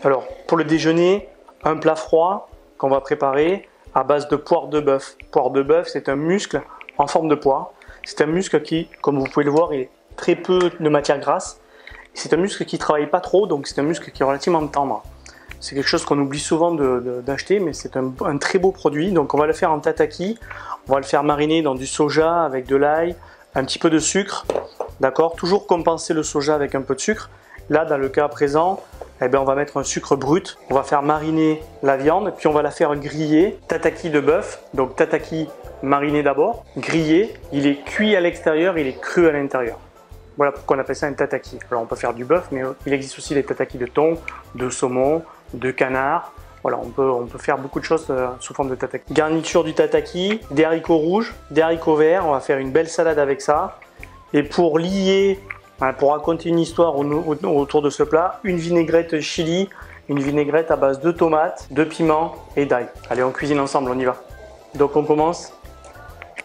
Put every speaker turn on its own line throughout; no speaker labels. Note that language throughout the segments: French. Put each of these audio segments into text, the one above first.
Alors, pour le déjeuner, un plat froid qu'on va préparer à base de poire de bœuf. Poire de bœuf, c'est un muscle en forme de poire. C'est un muscle qui, comme vous pouvez le voir, est très peu de matière grasse. C'est un muscle qui ne travaille pas trop, donc c'est un muscle qui est relativement tendre. C'est quelque chose qu'on oublie souvent d'acheter, mais c'est un très beau produit. Donc on va le faire en tataki. On va le faire mariner dans du soja avec de l'ail, un petit peu de sucre. D'accord? Toujours compenser le soja avec un peu de sucre. Là, dans le cas présent, eh bien, on va mettre un sucre brut. On va faire mariner la viande, puis on va la faire griller. Tataki de bœuf, donc tataki mariné d'abord, grillé. Il est cuit à l'extérieur, il est cru à l'intérieur. Voilà pourquoi on appelle ça un tataki. Alors on peut faire du bœuf, mais il existe aussi des tatakis de thon, de saumon, de canard. Voilà, on peut faire beaucoup de choses sous forme de tataki. Garniture du tataki, des haricots rouges, des haricots verts. On va faire une belle salade avec ça. Et pour lier, pour raconter une histoire autour de ce plat, une vinaigrette chili, une vinaigrette à base de tomates, de piments et d'ail. Allez, on cuisine ensemble, on y va. Donc on commence.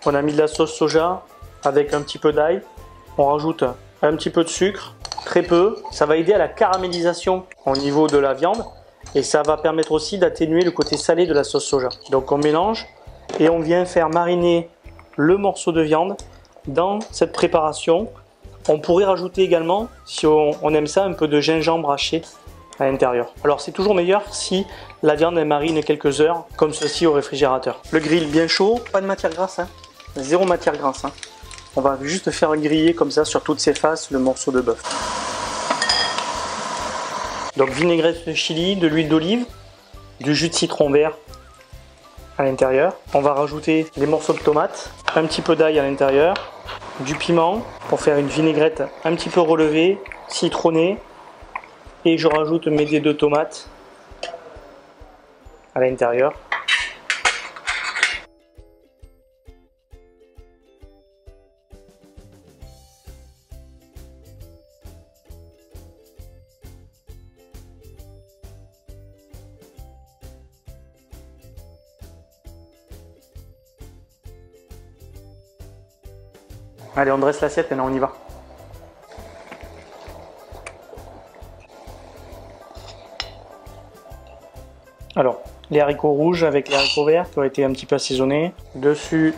On a mis de la sauce soja avec un petit peu d'ail. On rajoute un petit peu de sucre, très peu. Ça va aider à la caramélisation au niveau de la viande et ça va permettre aussi d'atténuer le côté salé de la sauce soja. Donc on mélange et on vient faire mariner le morceau de viande dans cette préparation. On pourrait rajouter également, si on aime ça, un peu de gingembre haché à l'intérieur. Alors c'est toujours meilleur si la viande elle marine quelques heures, comme ceci au réfrigérateur. Le grill bien chaud, pas de matière grasse, hein. Zéro matière grasse. Hein. On va juste faire griller comme ça sur toutes ses faces le morceau de bœuf. Donc vinaigrette de chili, de l'huile d'olive, du jus de citron vert à l'intérieur. On va rajouter des morceaux de tomates, un petit peu d'ail à l'intérieur, du piment pour faire une vinaigrette un petit peu relevée, citronnée. Et je rajoute mes dés de tomates à l'intérieur. Allez, on dresse l'assiette, maintenant on y va. Alors, les haricots rouges avec les haricots verts qui ont été un petit peu assaisonnés. Dessus,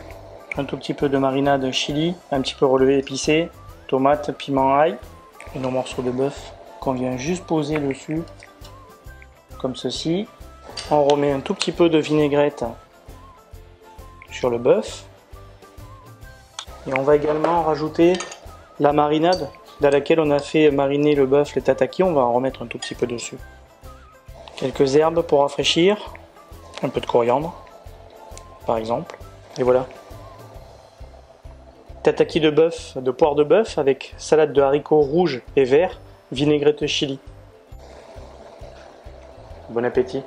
un tout petit peu de marinade chili, un petit peu relevé épicé, tomates, piment, ail. Et nos morceaux de bœuf qu'on vient juste poser dessus, comme ceci. On remet un tout petit peu de vinaigrette sur le bœuf. Et on va également rajouter la marinade dans laquelle on a fait mariner le bœuf, les tataki. On va en remettre un tout petit peu dessus. Quelques herbes pour rafraîchir. Un peu de coriandre, par exemple. Et voilà. Tataki de bœuf, de poire de bœuf avec salade de haricots rouges et verts, vinaigrette chili. Bon appétit.